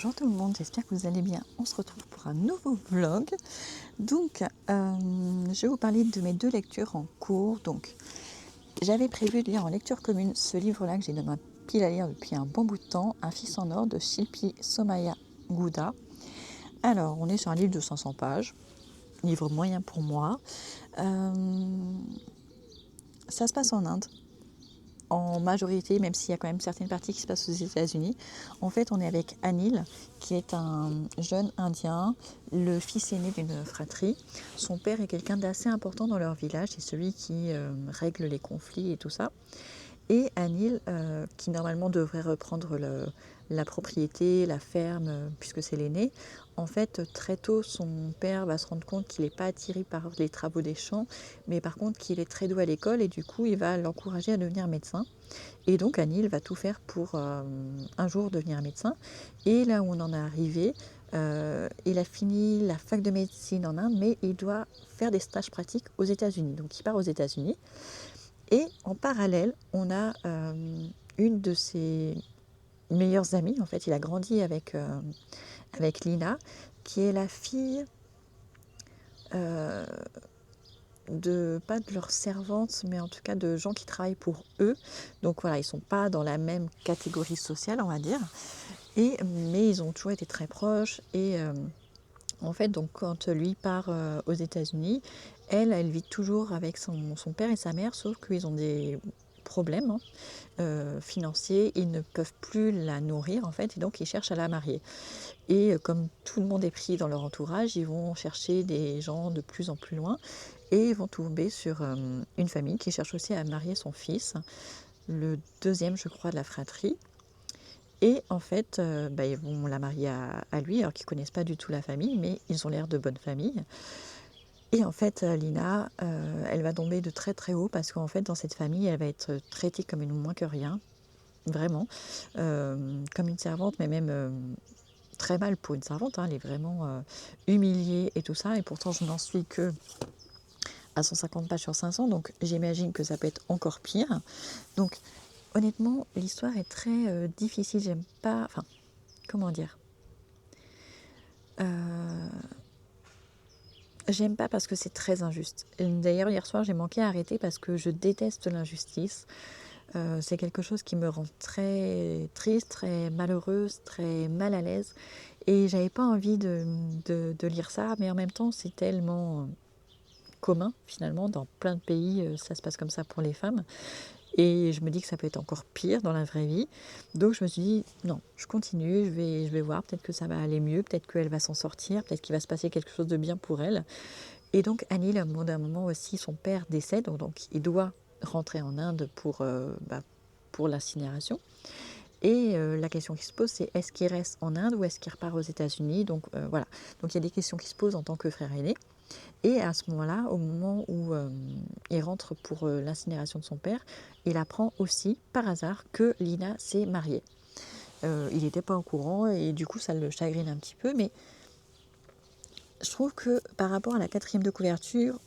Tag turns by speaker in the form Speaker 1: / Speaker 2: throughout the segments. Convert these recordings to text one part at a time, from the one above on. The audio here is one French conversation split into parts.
Speaker 1: Bonjour tout le monde, j'espère que vous allez bien. On se retrouve pour un nouveau vlog. Donc, je vais vous parler de mes deux lectures en cours. Donc, j'avais prévu de lire en lecture commune ce livre-là que j'ai dans ma pile à lire depuis un bon bout de temps, Un fils en or de Shilpi Somaya Gouda. Alors, on est sur un livre de 500 pages, livre moyen pour moi. Ça se passe en Inde. En majorité, même s'il y a quand même certaines parties qui se passent aux États-Unis. En fait, on est avec Anil, qui est un jeune Indien, le fils aîné d'une fratrie. Son père est quelqu'un d'assez important dans leur village, c'est celui qui règle les conflits et tout ça. Et Anil, qui normalement devrait reprendre la propriété, la ferme, puisque c'est l'aîné, en fait, très tôt, son père va se rendre compte qu'il n'est pas attiré par les travaux des champs, mais par contre qu'il est très doué à l'école, et du coup, il va l'encourager à devenir médecin. Et donc, Anil va tout faire pour un jour devenir médecin. Et là où on en est arrivé, il a fini la fac de médecine en Inde, mais il doit faire des stages pratiques aux États-Unis. Donc, il part aux États-Unis. Et en parallèle, on a une de ses meilleures amies. En fait, il a grandi avec Lina, qui est la fille pas de leurs servantes, mais en tout cas de gens qui travaillent pour eux. Donc voilà, ils ne sont pas dans la même catégorie sociale, on va dire. Mais ils ont toujours été très proches. Et en fait, donc, quand lui part aux États-Unis, elle vit toujours avec son père et sa mère, sauf qu'ils ont des problèmes financiers. Ils ne peuvent plus la nourrir, en fait, et donc ils cherchent à la marier. Et comme tout le monde est pris dans leur entourage, ils vont chercher des gens de plus en plus loin. Et ils vont tomber sur une famille qui cherche aussi à marier son fils, le deuxième, je crois, de la fratrie. Et en fait, ils vont la marier à lui, alors qu'ils ne connaissent pas du tout la famille, mais ils ont l'air de bonne famille. Et en fait, Lina, elle va tomber de très très haut, parce qu'en fait, dans cette famille, elle va être traitée comme une moins que rien, vraiment, comme une servante, mais même très mal pour une servante, hein, elle est vraiment humiliée et tout ça, et pourtant je n'en suis que à 150 pages sur 500, donc j'imagine que ça peut être encore pire. Donc honnêtement, l'histoire est très difficile, j'aime pas, enfin, comment dire, j'aime pas parce que c'est très injuste. D'ailleurs, hier soir, j'ai manqué à arrêter parce que je déteste l'injustice. C'est quelque chose qui me rend très triste, très malheureuse, très mal à l'aise. Et j'avais pas envie de lire ça, mais en même temps, c'est tellement commun, finalement. Dans plein de pays, ça se passe comme ça pour les femmes. Et je me dis que ça peut être encore pire dans la vraie vie. Donc je me suis dit, non, je continue, je vais voir, peut-être que ça va aller mieux, peut-être qu'elle va s'en sortir, peut-être qu'il va se passer quelque chose de bien pour elle. Et donc Anil, au bout d'un moment aussi, son père décède, donc il doit rentrer en Inde pour l'incinération. Et la question qui se pose, c'est est-ce qu'il reste en Inde ou est-ce qu'il repart aux États-Unis? Donc voilà. Donc il y a des questions qui se posent en tant que frère aîné. Et à ce moment-là, au moment où il rentre pour l'incinération de son père, il apprend aussi, par hasard, que Lina s'est mariée. Il n'était pas au courant et du coup, ça le chagrine un petit peu. Mais je trouve que par rapport à la 4e de couverture,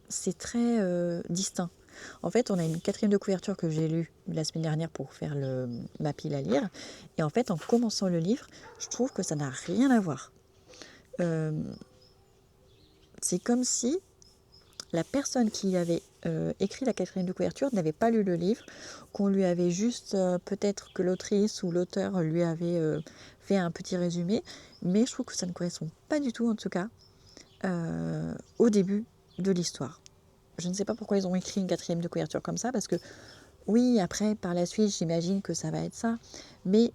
Speaker 1: c'est très distinct. En fait, on a une 4e de couverture que j'ai lue la semaine dernière pour faire ma pile à lire. Et en fait, en commençant le livre, je trouve que ça n'a rien à voir. C'est comme si la personne qui avait écrit la 4e de couverture n'avait pas lu le livre, qu'on lui avait juste, peut-être que l'autrice ou l'auteur lui avait fait un petit résumé, mais je trouve que ça ne correspond pas du tout, en tout cas, au début de l'histoire. Je ne sais pas pourquoi ils ont écrit une 4e de couverture comme ça, parce que oui, après, par la suite, j'imagine que ça va être ça, mais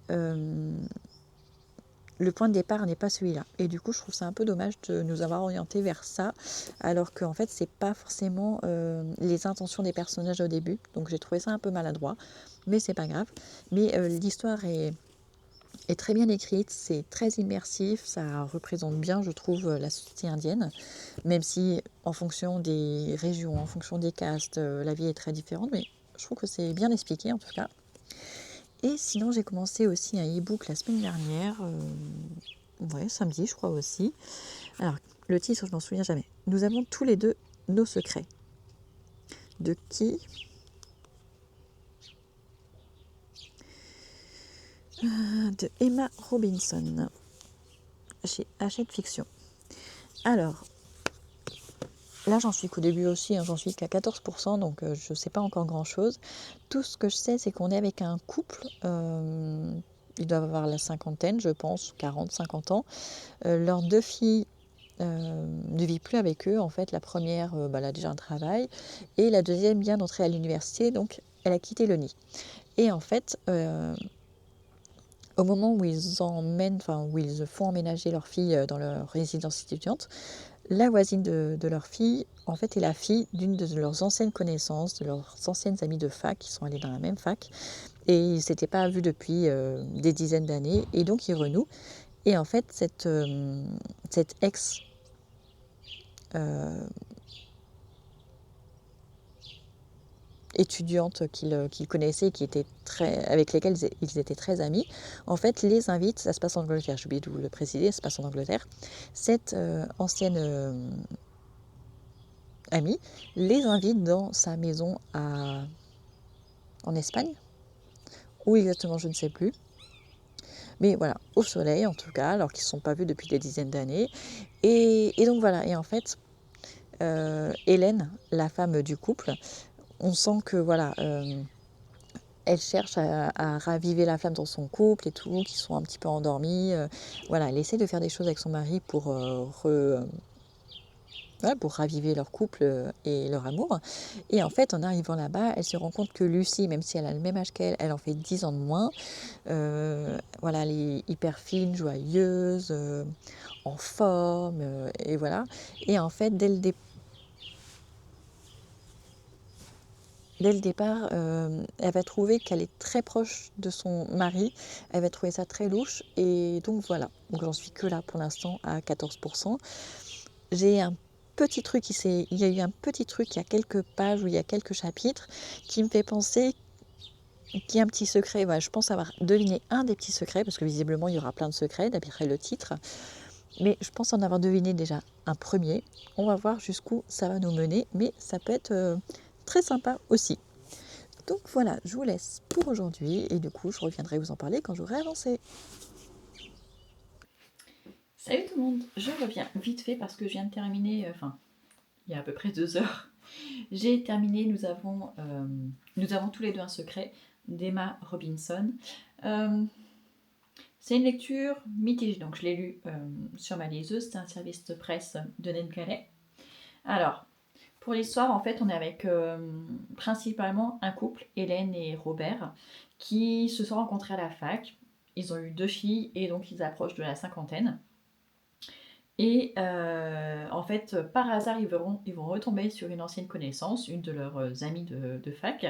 Speaker 1: le point de départ n'est pas celui-là. Et du coup, je trouve ça un peu dommage de nous avoir orientés vers ça, alors qu'en fait, c'est pas forcément les intentions des personnages au début. Donc j'ai trouvé ça un peu maladroit, mais c'est pas grave. Mais l'histoire est très bien écrite, c'est très immersif, ça représente bien, je trouve, la société indienne, même si en fonction des régions, en fonction des castes, la vie est très différente, mais je trouve que c'est bien expliqué en tout cas. Et sinon, j'ai commencé aussi un e-book la semaine dernière, samedi, je crois aussi. Alors, le titre, je m'en souviens jamais. Nous avons tous les deux nos secrets. De qui? de Emma Robinson chez Hachette Fiction. Alors, là j'en suis qu'au début aussi, hein, j'en suis qu'à 14%, donc je ne sais pas encore grand-chose. Tout ce que je sais, c'est qu'on est avec un couple, ils doivent avoir la cinquantaine, je pense, 40-50 ans. Leurs 2 filles ne vit plus avec eux. En fait, la première, elle a déjà un travail et la deuxième vient d'entrer à l'université, donc elle a quitté le nid. Et en fait, au moment où où ils font emménager leur fille dans leur résidence étudiante, la voisine de leur fille, en fait, est la fille d'une de leurs anciennes connaissances, de leurs anciennes amies de fac, qui sont allées dans la même fac, et ils ne s'étaient pas vus depuis des dizaines d'années, et donc ils renouent. Et en fait, cette ex étudiante qu'ils connaissaient, avec lesquelles ils étaient très amis, en fait, les invite, ça se passe en Angleterre, j'ai oublié de vous le préciser, ça se passe en Angleterre, cette ancienne amie les invite dans sa maison en Espagne, où exactement, je ne sais plus, mais voilà, au soleil en tout cas, alors qu'ils ne se sont pas vus depuis des dizaines d'années, et donc voilà, et en fait, Hélène, la femme du couple, on sent que voilà, elle cherche à raviver la flamme dans son couple et tout, qui sont un petit peu endormis. Voilà, elle essaie de faire des choses avec son mari pour raviver leur couple et leur amour. Et en fait, en arrivant là-bas, elle se rend compte que Lucie, même si elle a le même âge qu'elle, elle en fait 10 ans de moins. Voilà, elle est hyper fine, joyeuse, en forme, et voilà. Et en fait, dès le départ, elle va trouver qu'elle est très proche de son mari. Elle va trouver ça très louche. Et donc voilà. Donc j'en suis que là pour l'instant à 14%. J'ai un petit truc, il y a eu un petit truc, il y a quelques pages ou il y a quelques chapitres qui me fait penser qu'il y a un petit secret. Voilà, je pense avoir deviné un des petits secrets, parce que visiblement il y aura plein de secrets d'après le titre. Mais je pense en avoir deviné déjà un premier. On va voir jusqu'où ça va nous mener, mais ça peut être très sympa aussi. Donc voilà, je vous laisse pour aujourd'hui et du coup je reviendrai vous en parler quand j'aurai avancé.
Speaker 2: Salut tout le monde, je reviens vite fait parce que je viens de terminer, il y a à peu près 2 heures. J'ai terminé, nous avons tous les deux un secret d'Emma Robinson. C'est une lecture mitigée, donc je l'ai lu sur ma liseuse, c'est un service de presse de Nankalais. Alors, pour l'histoire, en fait, on est avec principalement un couple, Hélène et Robert, qui se sont rencontrés à la fac. Ils ont eu 2 filles et donc ils approchent de la cinquantaine. Et en fait, par hasard, ils vont retomber sur une ancienne connaissance, une de leurs amies de fac,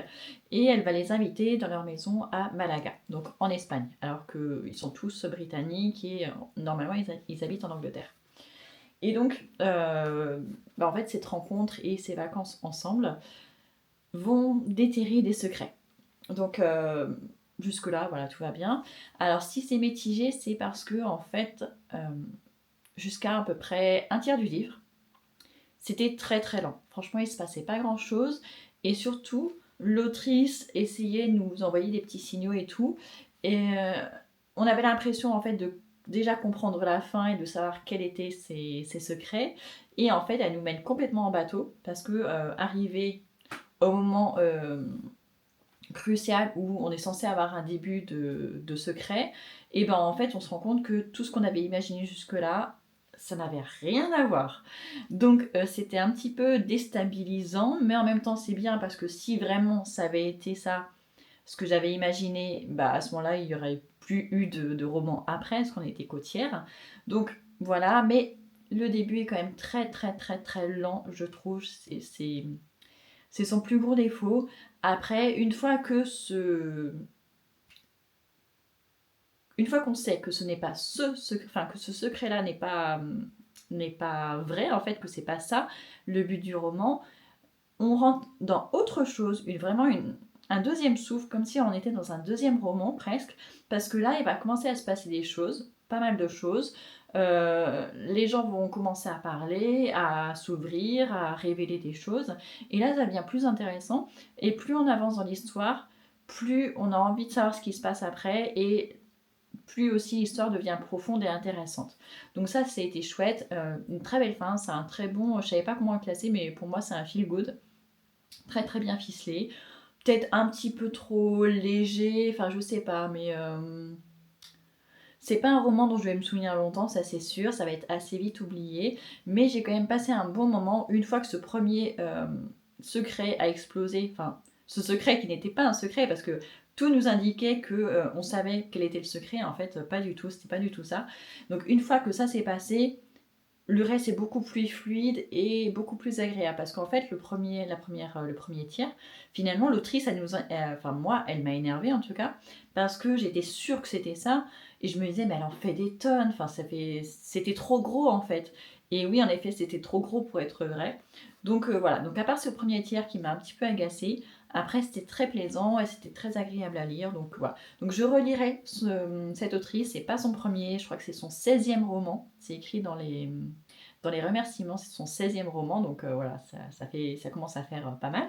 Speaker 2: et elle va les inviter dans leur maison à Malaga, donc en Espagne, alors qu'ils sont tous britanniques et normalement ils habitent en Angleterre. Et donc, en fait, cette rencontre et ces vacances ensemble vont déterrer des secrets. Donc, jusque-là, voilà, tout va bien. Alors, si c'est mitigé, c'est parce que, en fait, jusqu'à peu près un tiers du livre, c'était très très lent. Franchement, il se passait pas grand-chose. Et surtout, l'autrice essayait de nous envoyer des petits signaux et tout. Et on avait l'impression, en fait, de déjà comprendre la fin et de savoir quels étaient ses secrets. Et en fait, elle nous mène complètement en bateau parce que arrivé au moment crucial où on est censé avoir un début de secret, et ben en fait on se rend compte que tout ce qu'on avait imaginé jusque-là, ça n'avait rien à voir. Donc c'était un petit peu déstabilisant, mais en même temps c'est bien parce que si vraiment ça avait été ça, ce que j'avais imaginé, bah à ce moment-là il n'y aurait plus eu de roman après, parce qu'on était côtière. Donc voilà, mais le début est quand même très très très très lent, je trouve. C'est son plus gros défaut. Après, une fois qu'on sait que ce n'est pas que ce secret-là n'est pas vrai, en fait, que c'est pas ça le but du roman, on rentre dans autre chose, un deuxième souffle, comme si on était dans un deuxième roman presque, parce que là, il va commencer à se passer des choses, pas mal de choses. Les gens vont commencer à parler, à s'ouvrir, à révéler des choses. Et là, ça devient plus intéressant. Et plus on avance dans l'histoire, plus on a envie de savoir ce qui se passe après. Et plus aussi l'histoire devient profonde et intéressante. Donc ça a été chouette, une très belle fin, c'est un très bon, je savais pas comment le classer, mais pour moi c'est un feel good, très très bien ficelé, peut-être un petit peu trop léger, enfin je sais pas, mais c'est pas un roman dont je vais me souvenir longtemps, ça c'est sûr, ça va être assez vite oublié, mais j'ai quand même passé un bon moment une fois que ce premier secret a explosé, enfin ce secret qui n'était pas un secret parce que tout nous indiquait que on savait quel était le secret, en fait pas du tout, c'était pas du tout ça. Donc une fois que ça s'est passé, le reste est beaucoup plus fluide et beaucoup plus agréable parce qu'en fait le premier tiers, finalement l'autrice enfin moi elle m'a énervée en tout cas parce que j'étais sûre que c'était ça et je me disais mais elle en fait des tonnes, enfin c'était trop gros en fait, et oui en effet c'était trop gros pour être vrai. Donc voilà, donc à part ce premier tiers qui m'a un petit peu agacée, après c'était très plaisant et c'était très agréable à lire, donc voilà. Donc je relirai cette autrice, c'est pas son premier, je crois que c'est son 16e roman, c'est écrit dans les remerciements, c'est son 16e roman, donc voilà, ça commence à faire pas mal.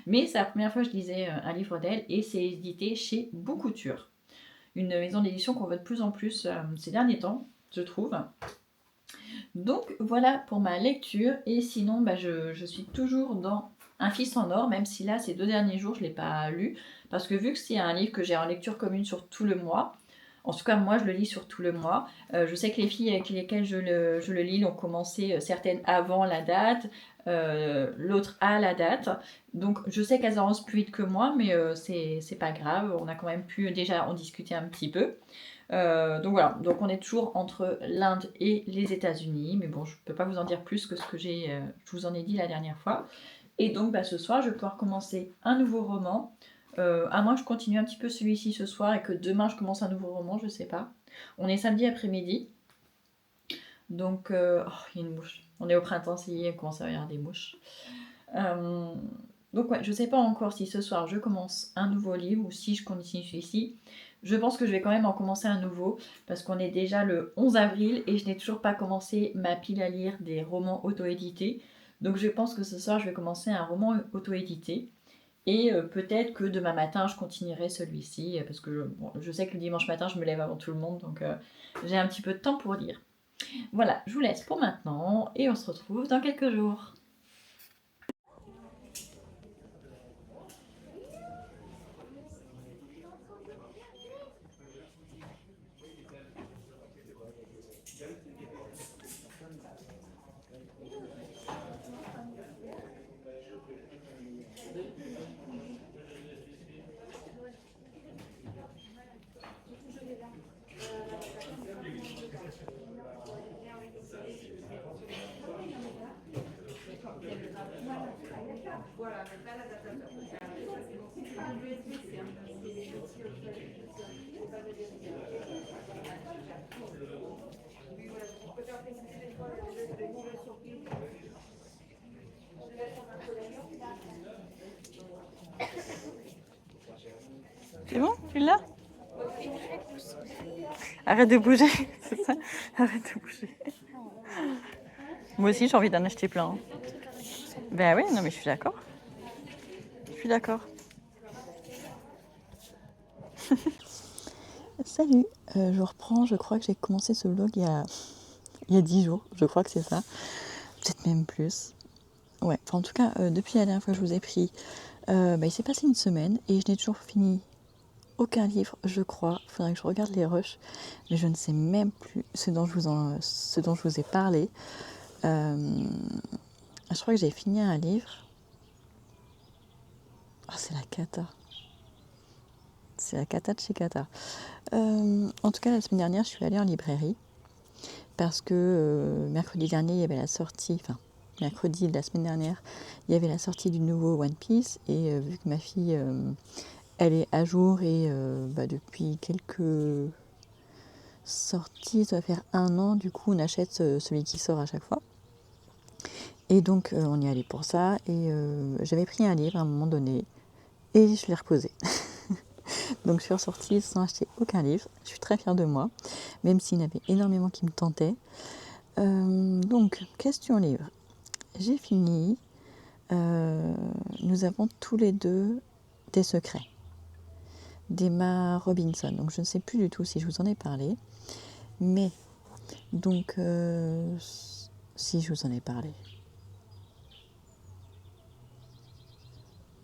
Speaker 2: Mais c'est la première fois que je lisais un livre d'elle et c'est édité chez Book Couture, une maison d'édition qu'on voit de plus en plus ces derniers temps, je trouve. Donc voilà pour ma lecture, et sinon je suis toujours dans Un fils en or, même si là ces 2 derniers jours je ne l'ai pas lu, parce que vu que c'est un livre que j'ai en lecture commune sur tout le mois, en tout cas moi je le lis sur tout le mois, je sais que les filles avec lesquelles je le lis l'ont commencé certaines avant la date, l'autre à la date, donc je sais qu'elles avancent plus vite que moi, mais c'est pas grave, on a quand même pu déjà en discuter un petit peu. Donc voilà, donc on est toujours entre l'Inde et les États-Unis, mais bon, je ne peux pas vous en dire plus que ce que je vous en ai dit la dernière fois. Et donc ce soir, je vais pouvoir commencer un nouveau roman. À moins que je continue un petit peu celui-ci ce soir et que demain je commence un nouveau roman, je sais pas. On est samedi après-midi, donc oh, il y a une mouche. On est au printemps, ça y est, on commence à avoir des mouches. Euh, donc ouais, je sais pas encore si ce soir je commence un nouveau livre ou si je continue celui-ci. Je pense que je vais quand même en commencer un nouveau parce qu'on est déjà le 11 avril et je n'ai toujours pas commencé ma pile à lire des romans auto-édités. Donc je pense que ce soir je vais commencer un roman auto-édité et peut-être que demain matin je continuerai celui-ci parce que bon, je sais que le dimanche matin je me lève avant tout le monde, donc j'ai un petit peu de temps pour lire. Voilà, je vous laisse pour maintenant et on se retrouve dans quelques jours. C'est bon, tu l'as? Arrête de bouger, c'est ça? Arrête de bouger. Moi aussi j'ai envie d'en acheter plein. Ben oui, non mais je suis d'accord. Je suis d'accord. Salut, je reprends, je crois que j'ai commencé ce vlog il y a 10 jours, je crois que c'est ça. Peut-être même plus. Ouais, enfin, en tout cas, depuis la dernière fois que je vous ai pris, il s'est passé une semaine et je n'ai toujours fini aucun livre, je crois. Il faudrait que je regarde les rushs, mais je ne sais même plus ce dont je vous ai parlé. Je crois que j'ai fini un livre. Oh, c'est la cata. C'est la cata de chez cata. En tout cas, la semaine dernière, je suis allée en librairie parce que mercredi dernier, il y avait la sortie, enfin, mercredi de la semaine dernière, il y avait la sortie du nouveau One Piece et vu que ma fille, elle est à jour et depuis quelques sorties, ça va faire 1 an, du coup on achète celui qui sort à chaque fois. Et donc on y allait pour ça et j'avais pris un livre à un moment donné et je l'ai reposé. Donc je suis ressortie sans acheter aucun livre. Je suis très fière de moi, même s'il y en avait énormément qui me tentaient. Donc, question livre. J'ai fini. Nous avons tous les deux des secrets.
Speaker 1: d'Emma Robinson. Donc je ne sais plus du tout si je vous en ai parlé, mais donc si je vous en ai parlé.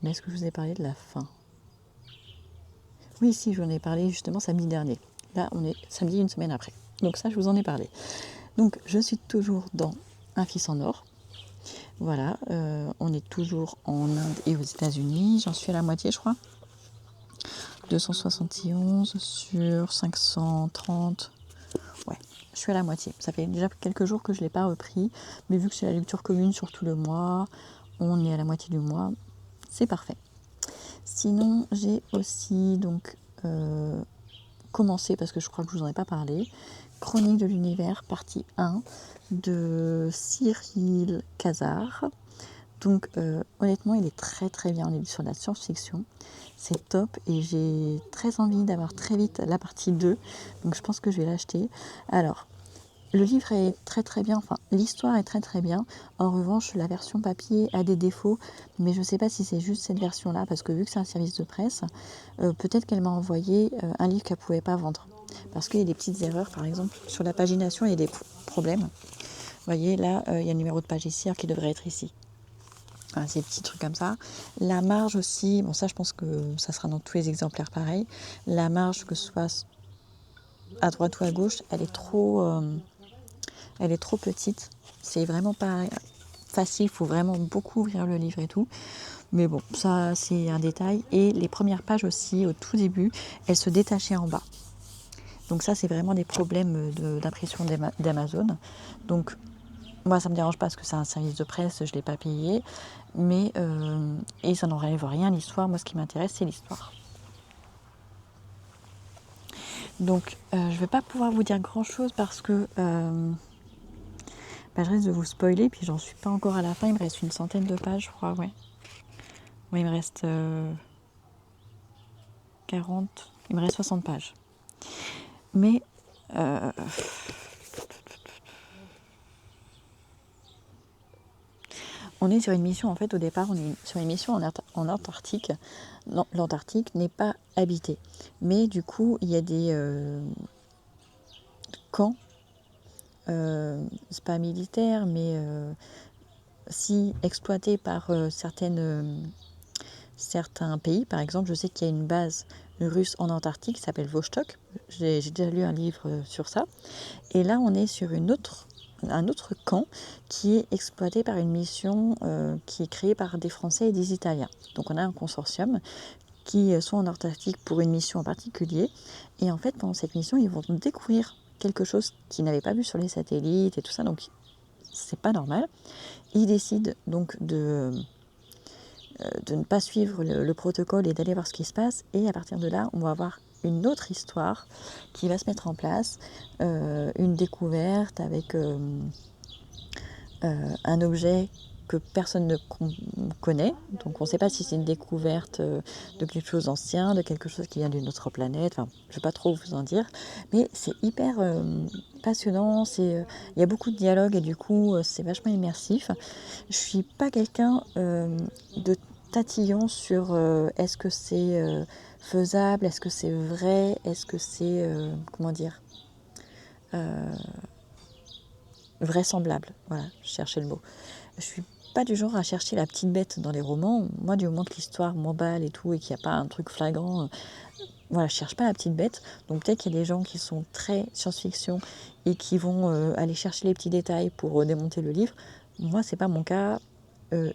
Speaker 1: Mais est-ce que je vous ai parlé de la fin? Oui, si, je vous en ai parlé justement samedi dernier. Là, on est samedi, une semaine après. Donc ça, je vous en ai parlé. Donc je suis toujours dans Un fils en or. Voilà, on est toujours en Inde et aux États-Unis. J'en suis à la moitié, je crois. 271 sur 530. Ouais, je suis à la moitié. Ça fait déjà quelques jours que je ne l'ai pas repris. Mais vu que c'est la lecture commune sur tout le mois, on est à la moitié du mois. C'est parfait. Sinon, j'ai aussi donc commencé, parce que je crois que je vous en ai pas parlé, Chronique de l'univers, partie 1 de Cyril Cazard. Donc honnêtement, il est très très bien. On est sur la science-fiction. C'est top et j'ai très envie d'avoir très vite la partie 2. Donc je pense que je vais l'acheter. Alors, le livre est très très bien, enfin l'histoire est très très bien. En revanche, la version papier a des défauts, mais je ne sais pas si c'est juste cette version-là, parce que vu que c'est un service de presse, peut-être qu'elle m'a envoyé un livre qu'elle ne pouvait pas vendre. Parce qu'il y a des petites erreurs, par exemple, sur la pagination, il y a des problèmes. Vous voyez, là, il y a le numéro de page ici, alors qu'il devrait être ici. Voilà, ces petits trucs comme ça. La marge aussi, bon ça je pense que ça sera dans tous les exemplaires pareil. La marge, que ce soit à droite ou à gauche, elle est trop petite. C'est vraiment pas facile, il faut vraiment beaucoup ouvrir le livre et tout. Mais bon, ça c'est un détail. Et les premières pages aussi, au tout début, elles se détachaient en bas. Donc ça c'est vraiment des problèmes d'impression d'Amazon. Donc moi ça me dérange pas parce que c'est un service de presse, je ne l'ai pas payé. Mais et ça n'enlève rien à l'histoire. Moi ce qui m'intéresse c'est l'histoire. Donc je ne vais pas pouvoir vous dire grand chose parce que je risque de vous spoiler, puis j'en suis pas encore à la fin, il me reste une centaine de pages, je crois, ouais. Oui, il me reste 40, il me reste 60 pages. Mais on est sur une mission, en fait, au départ, on est sur une mission en Antarctique. Non, l'Antarctique n'est pas habité. Mais du coup, il y a des camps, c'est pas militaire, mais si exploités par certains pays. Par exemple, je sais qu'il y a une base russe en Antarctique qui s'appelle Vostok. J'ai déjà lu un livre sur ça. Et là, on est sur un autre camp qui est exploité par une mission qui est créée par des Français et des Italiens. Donc on a un consortium qui sont en Antarctique pour une mission en particulier. Et en fait, pendant cette mission, ils vont découvrir quelque chose qu'ils n'avaient pas vu sur les satellites et tout ça. Donc c'est pas normal. Ils décident donc de ne pas suivre le protocole et d'aller voir ce qui se passe. Et à partir de là, on va avoir une autre histoire qui va se mettre en place, une découverte avec un objet que personne ne connaît. Donc on ne sait pas si c'est une découverte de quelque chose d'ancien, de quelque chose qui vient d'une autre planète. Enfin, je ne vais pas trop vous en dire. Mais c'est hyper passionnant. Il y a beaucoup de dialogues et du coup, c'est vachement immersif. Je ne suis pas quelqu'un de tatillon sur est-ce que c'est faisable, est-ce que c'est vrai, est-ce que c'est, comment dire, vraisemblable. Voilà, je cherchais le mot. Je suis pas du genre à chercher la petite bête dans les romans. Moi, du moment que l'histoire m'emballe et tout, et qu'il n'y a pas un truc flagrant, voilà, je cherche pas la petite bête. Donc peut-être qu'il y a des gens qui sont très science-fiction et qui vont aller chercher les petits détails pour démonter le livre. Moi, c'est pas mon cas.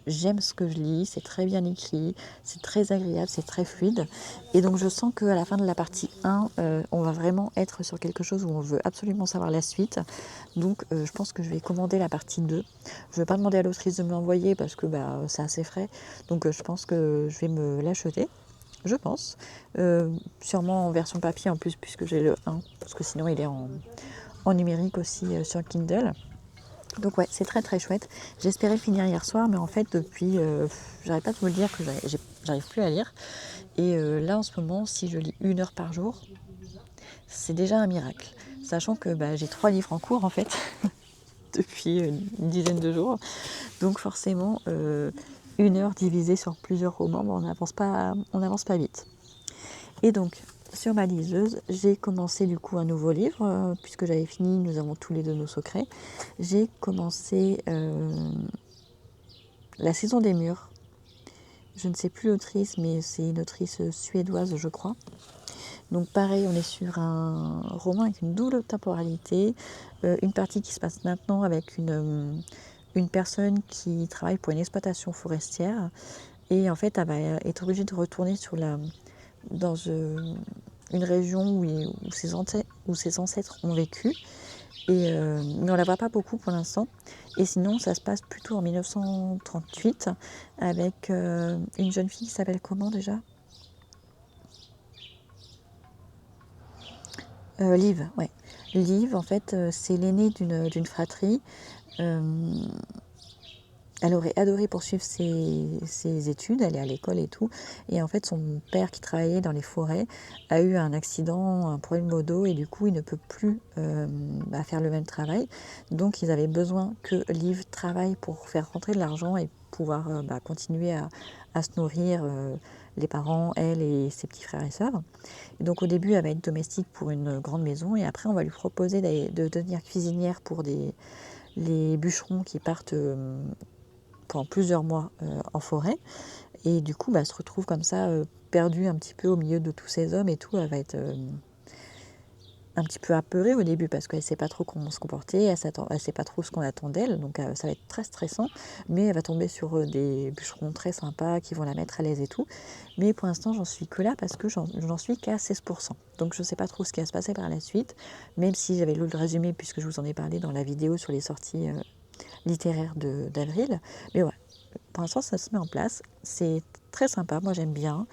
Speaker 1: J'aime ce que je lis, c'est très bien écrit, c'est très agréable, c'est très fluide. Et donc je sens qu'à la fin de la partie 1, on va vraiment être sur quelque chose où on veut absolument savoir la suite. Donc je pense que je vais commander la partie 2. Je ne vais pas demander à l'autrice de me l'envoyer parce que c'est assez frais. Donc je pense que je vais me l'acheter. Je pense. Sûrement en version papier en plus puisque j'ai le 1. Parce que sinon il est en numérique aussi sur Kindle. Donc ouais, c'est très très chouette. J'espérais finir hier soir, mais en fait depuis, j'arrête pas de me le dire que j'arrive plus à lire. Et là en ce moment, si je lis 1 heure par jour, c'est déjà un miracle. Sachant que j'ai 3 livres en cours en fait, depuis une dizaine de jours. Donc forcément, 1 heure divisée sur plusieurs romans, on n'avance pas vite. Et donc, sur ma liseuse, j'ai commencé du coup un nouveau livre, puisque j'avais fini Nous avons tous les deux nos secrets. J'ai commencé La saison des murs. Je ne sais plus l'autrice, mais c'est une autrice suédoise, je crois. Donc pareil, on est sur un roman avec une double temporalité, une partie qui se passe maintenant avec une personne qui travaille pour une exploitation forestière, et en fait elle va être obligée de retourner dans une région où ses ancêtres ont vécu, mais on la voit pas beaucoup pour l'instant. Et sinon, ça se passe plutôt en 1938 avec une jeune fille qui s'appelle comment déjà? Liv, ouais. Liv, en fait, c'est l'aînée d'une fratrie. Euh, Elle aurait adoré poursuivre ses études, aller à l'école et tout. Et en fait, son père, qui travaillait dans les forêts, a eu un accident, un problème au dos, et du coup, il ne peut plus faire le même travail. Donc, ils avaient besoin que Liv travaille pour faire rentrer de l'argent et pouvoir continuer à se nourrir, les parents, elle et ses petits frères et sœurs. Et donc, au début, elle va être domestique pour une grande maison, et après, on va lui proposer de devenir cuisinière pour les bûcherons qui partent pendant plusieurs mois en forêt. Et du coup, elle se retrouve comme ça, perdue un petit peu au milieu de tous ces hommes et tout. Elle va être un petit peu apeurée au début parce qu'elle ne sait pas trop comment se comporter, elle ne sait pas trop ce qu'on attend d'elle, donc ça va être très stressant. Mais elle va tomber sur des bûcherons très sympas qui vont la mettre à l'aise et tout. Mais pour l'instant, j'en suis que là parce que j'en suis qu'à 16%. Donc je ne sais pas trop ce qui va se passer par la suite, même si j'avais lu le résumé puisque je vous en ai parlé dans la vidéo sur les sorties littéraires d'avril. Mais ouais, pour l'instant, ça se met en place. C'est très sympa. Moi, j'aime bien.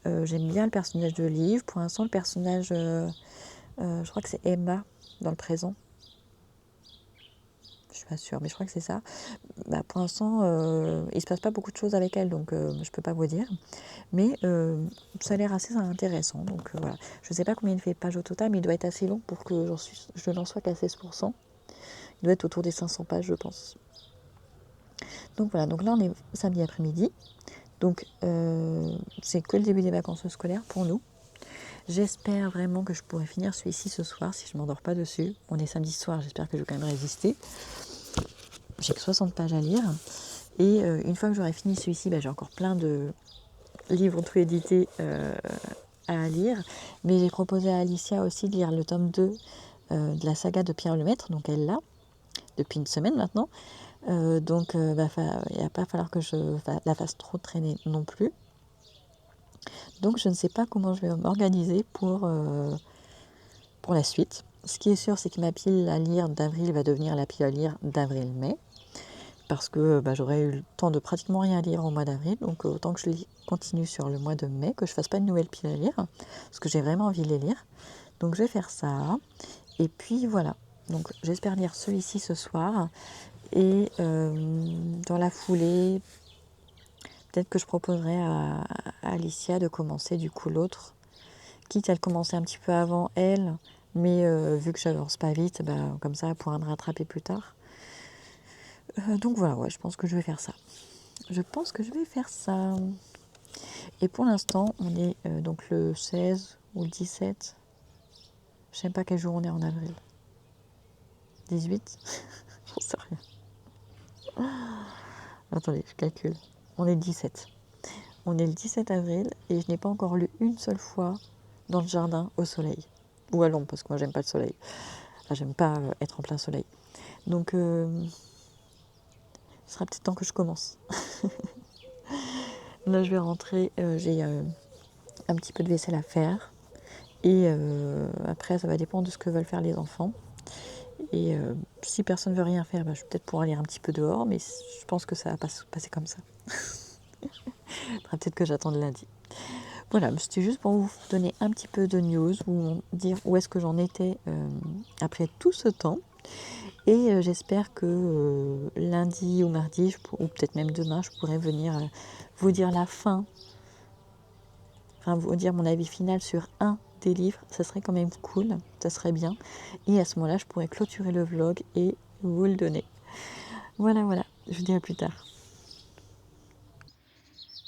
Speaker 1: J'aime bien le personnage de Liv. Pour l'instant, le personnage, je crois que c'est Emma dans le présent. Je suis pas sûre, mais je crois que c'est ça. Pour l'instant, il se passe pas beaucoup de choses avec elle, donc je peux pas vous dire. Mais ça a l'air assez intéressant. Donc voilà. Je sais pas combien il fait de pages au total, mais il doit être assez long pour que je n'en sois qu'à 16%. Il doit être autour des 500 pages, je pense. Donc voilà. Donc là, on est samedi après-midi. Donc c'est que le début des vacances scolaires pour nous. J'espère vraiment que je pourrai finir celui-ci ce soir si je ne m'endors pas dessus. On est samedi soir, j'espère que je vais quand même résister. J'ai que 60 pages à lire. Et une fois que j'aurai fini celui-ci, j'ai encore plein de livres tout édités à lire. Mais j'ai proposé à Alicia aussi de lire le tome 2 de la saga de Pierre Lemaître. Donc elle l'a depuis une semaine maintenant. Donc il va pas falloir que je la fasse trop traîner non plus. Donc je ne sais pas comment je vais m'organiser pour la suite. Ce qui est sûr, c'est que ma pile à lire d'avril va devenir la pile à lire d'avril-mai. Parce que j'aurais eu le temps de pratiquement rien lire au mois d'avril. Donc autant que je continue sur le mois de mai, que je ne fasse pas une nouvelle pile à lire. Parce que j'ai vraiment envie de les lire. Donc je vais faire ça. Et puis voilà. Donc j'espère lire celui-ci ce soir. Et dans la foulée, peut-être que je proposerai à Alicia de commencer du coup l'autre. Quitte à le commencer un petit peu avant elle, mais vu que j'avance pas vite, comme ça elle pourra me rattraper plus tard. Donc voilà, ouais, je pense que je vais faire ça. Et pour l'instant, on est donc le 16 ou le 17. Je sais pas quel jour on est en avril. 18. J'en sais rien. Attendez, je calcule. On est le 17. On est le 17 avril et je n'ai pas encore lu une seule fois dans le jardin au soleil. Ou à l'ombre, parce que moi j'aime pas le soleil. Enfin, j'aime pas être en plein soleil. Donc, il sera peut-être temps que je commence. Là, je vais rentrer. J'ai un petit peu de vaisselle à faire. Et après, ça va dépendre de ce que veulent faire les enfants. Et si personne ne veut rien faire, je vais peut-être pouvoir lire un petit peu dehors. Mais je pense que ça va pas se passer comme ça. Il faudra peut-être que j'attende lundi. Voilà, c'était juste pour vous donner un petit peu de news, vous dire où est-ce que j'en étais après tout ce temps. Et j'espère que lundi ou mardi, ou peut-être même demain, je pourrai venir vous dire la fin, enfin vous dire mon avis final sur un des livres. Ça serait quand même cool, ça serait bien. Et à ce moment-là, je pourrais clôturer le vlog et vous le donner. Voilà, je vous dis à plus tard.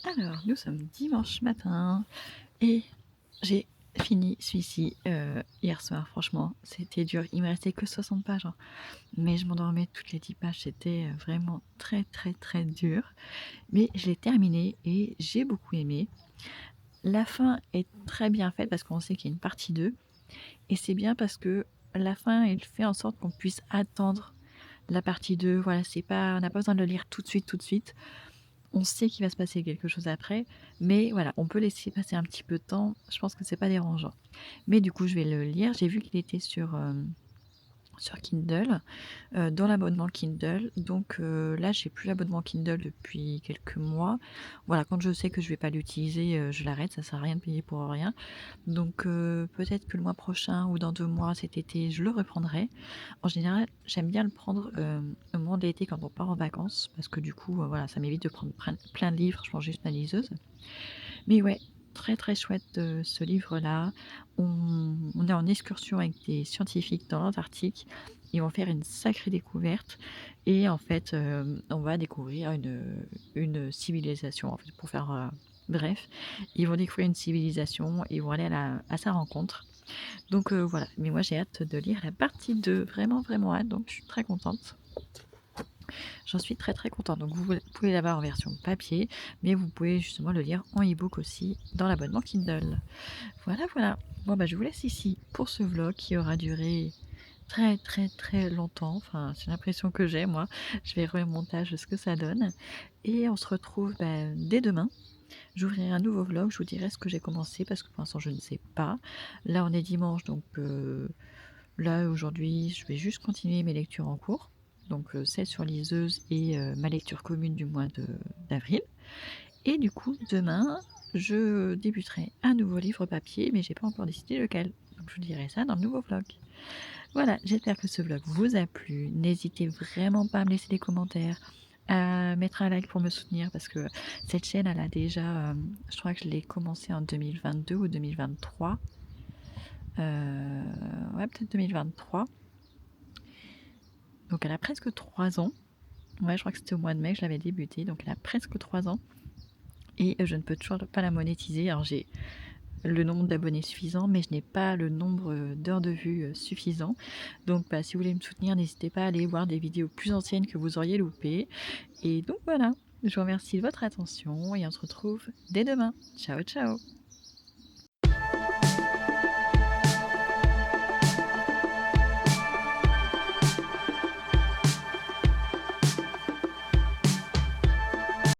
Speaker 2: Alors, nous sommes dimanche matin et J'ai fini celui-ci, hier soir, franchement, c'était dur. Il me restait que 60 pages, hein, mais je m'endormais toutes les 10 pages. C'était, vraiment très, très, très dur, mais je l'ai terminé et j'ai beaucoup aimé. La fin est très bien faite parce qu'on sait qu'il y a une partie 2 et c'est bien parce que la fin, elle fait en sorte qu'on puisse attendre la partie 2. Voilà, c'est pas on n'a pas besoin de le lire tout de suite, tout de suite. On sait qu'il va se passer quelque chose après, mais voilà, on peut laisser passer un petit peu de temps. Je pense que c'est pas dérangeant. Mais du coup, je vais le lire. J'ai vu qu'il était sur Kindle, dans l'abonnement Kindle. Donc là, j'ai plus l'abonnement Kindle depuis quelques mois. Voilà, quand je sais que je vais pas l'utiliser, je l'arrête, ça sert à rien de payer pour rien. Donc peut-être que le mois prochain ou dans 2 mois, cet été, je le reprendrai. En général, j'aime bien le prendre, au moment de l'été quand on part en vacances parce que du coup, voilà, ça m'évite de prendre plein de livres, je prends juste ma liseuse. Mais ouais, très, très chouette, ce livre-là. On est en excursion avec des scientifiques dans l'Antarctique. Ils vont faire une sacrée découverte et en fait, on va découvrir une civilisation, en fait, pour faire, bref. Ils vont découvrir une civilisation, ils vont aller à sa rencontre. Donc voilà, mais moi j'ai hâte de lire la partie 2, vraiment, vraiment hâte, donc je suis très contente. J'en suis très très contente. Donc vous pouvez l'avoir en version papier, mais vous pouvez justement le lire en e-book aussi dans l'abonnement Kindle. Voilà, voilà. Bon bah je vous laisse ici pour ce vlog qui aura duré très très très longtemps. Enfin, c'est l'impression que j'ai moi. Je vais remonter montage ce que ça donne. Et on se retrouve dès demain. J'ouvrirai un nouveau vlog, je vous dirai ce que j'ai commencé parce que pour l'instant je ne sais pas. Là on est dimanche, donc là aujourd'hui je vais juste continuer mes lectures en cours. Donc celle sur liseuse et ma lecture commune du mois d'avril. Et du coup demain je débuterai un nouveau livre papier, mais j'ai pas encore décidé lequel. Donc je vous dirai ça dans le nouveau vlog. Voilà, j'espère que ce vlog vous a plu. N'hésitez vraiment pas à me laisser des commentaires, à mettre un like pour me soutenir parce que cette chaîne, elle a déjà, je crois que je l'ai commencé en 2022 ou 2023. Ouais, peut-être 2023. Donc elle a presque 3 ans. Ouais, je crois que c'était au mois de mai que je l'avais débuté, donc elle a presque 3 ans. Et je ne peux toujours pas la monétiser. Alors j'ai le nombre d'abonnés suffisant, mais je n'ai pas le nombre d'heures de vue suffisant. Donc si vous voulez me soutenir, n'hésitez pas à aller voir des vidéos plus anciennes que vous auriez loupées. Et donc voilà, je vous remercie de votre attention et on se retrouve dès demain. Ciao ciao.